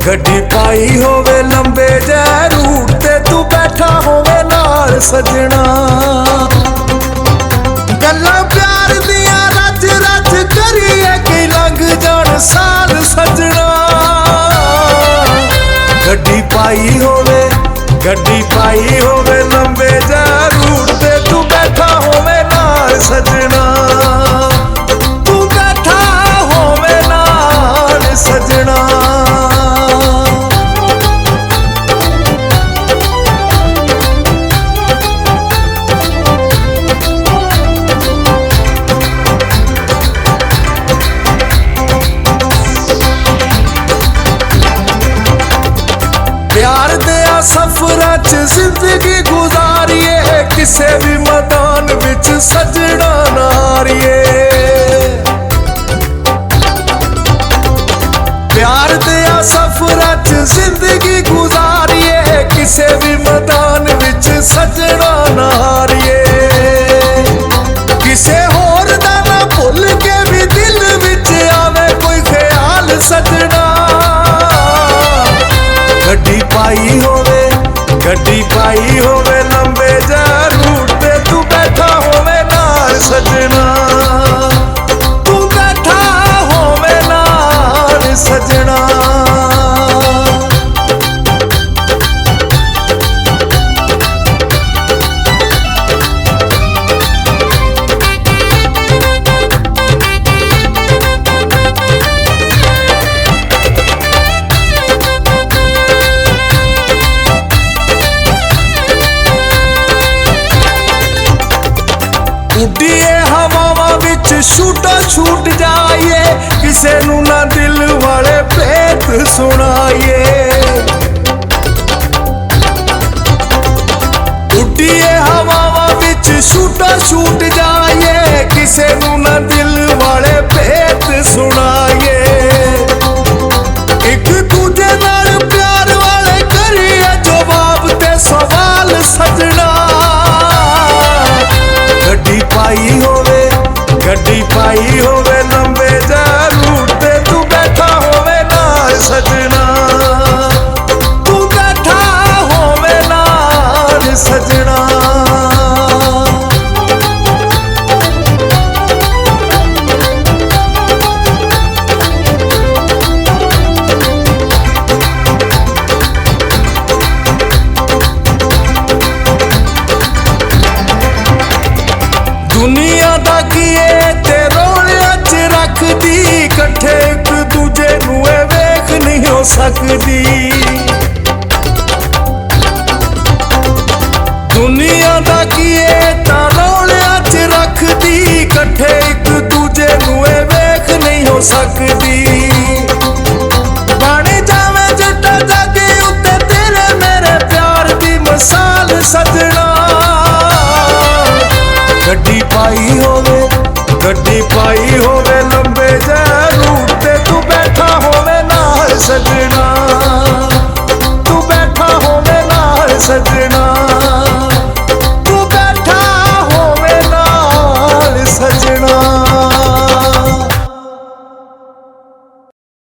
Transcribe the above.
ਗੱਡੀ ਪਾਈ ਹੋਵੇ ਲੰਬੇ ਜੈ ਰੂਟ ਤੇ ਤੂੰ ਬੈਠਾ ਹੋਵੇ ਨਾਲ ਸਜਣਾ। ਗੱਲਾਂ ਪਿਆਰ ਦੀਆਂ ਰੱਜ ਰੱਜ ਕਰੀਏ ਕਿ ਲੰਘ ਜਾਣ ਸਾਲ ਸਜਣਾ। ਗੱਡੀ ਪਾਈ ਹੋਵੇ ਲੰਬੇ ਜੈ ਰੂਟ ਤੇ ਤੂੰ ਬੈਠਾ ਹੋਵੇ ਨਾਲ ਸਜਣਾ। ਤੂੰ ਬੈਠਾ ਹੋਵੇ ਨਾਲ ਸਜਣਾ। प्यार दिया सफरां च जिंदगी गुजारिए किसे भी मैदान विच सजना नारिए। प्यार दिया सफरां च जिंदगी गुजारिए किसे भी मैदान विच सजना नारिए। किसे होर दा ना भुल के भी दिल विच आवे कोई ख्याल सजना। ਗੱਡੀ ਪਾਈ ਹੋਵੇ ਲੰਬੇ ਜੈ ਰੂਟ ਤੇ ਤੂੰ ਬੈਠਾ ਹੋਵੇ ਨਾਲ ਸਜਣਾ। ਤੂੰ ਬੈਠਾ ਹੋਵੇ ਨਾਲ ਸਜਣਾ। ਉੱਡੀਏ ਹਵਾਵਾਂ ਵਿੱਚ ਛੂਟਾ ਛੂਟ ਜਾਈਏ ਕਿਸੇ ਨੂੰ ਨਾ ਦਿਲ ਵਾਲੇ ਭੇਤ ਸੁਣਾਈਏ। ਉੱਡੀਏ ਹਵਾਵਾਂ ਵਿੱਚ ਛੂਟਾ ਛੂਟ ਜਾਈਏ ਕਿਸੇ ਨੂੰ ਨਾ ਦਿਲ ਵਾਲੇ ਭੇਤ ਸੁਣਾਈਏ। ਇੱਕ ਦੂਜੇ ਨਾਲ ਪਿਆਰ ਵਾਲੇ ਕਰੀਏ ਜਵਾਬ ਤੇ ਸਵਾਲ ਸਜਣਾ। ਗੱਡੀ ਪਾਈ ਹੋਵੇ ਲੰਬੇ ਜੈ ਰੂਟ ਤੇ ਤੂੰ ਬੈਠਾ ਹੋਵੇ ਨਾਲ ਸਜਣਾ। ਤੂੰ ਬੈਠਾ ਹੋਵੇ ਨਾਲ ਸਜਣਾ। ਦੁਨੀਆ ਦਾ ਕੀਏ ਤੇ ਰੌਲਿਆਂ ਚ ਰੱਖਦੀ ਇਕੱਠੇ ਇੱਕ ਦੂਜੇ ਨੂੰ ਇਹ ਵੇਖ ਨਹੀਂ ਹੋ ਸਕਦੀ। ਦੁਨੀਆ ਦਾ ਕੀਏ ਤਾਂ ਰੌਲਿਆਂ ਚ ਰੱਖਦੀ ਇਕੱਠੇ ਇੱਕ ਦੂਜੇ ਨੂੰ ਇਹ ਵੇਖ ਨਹੀਂ ਹੋ ਸਕਦੀ।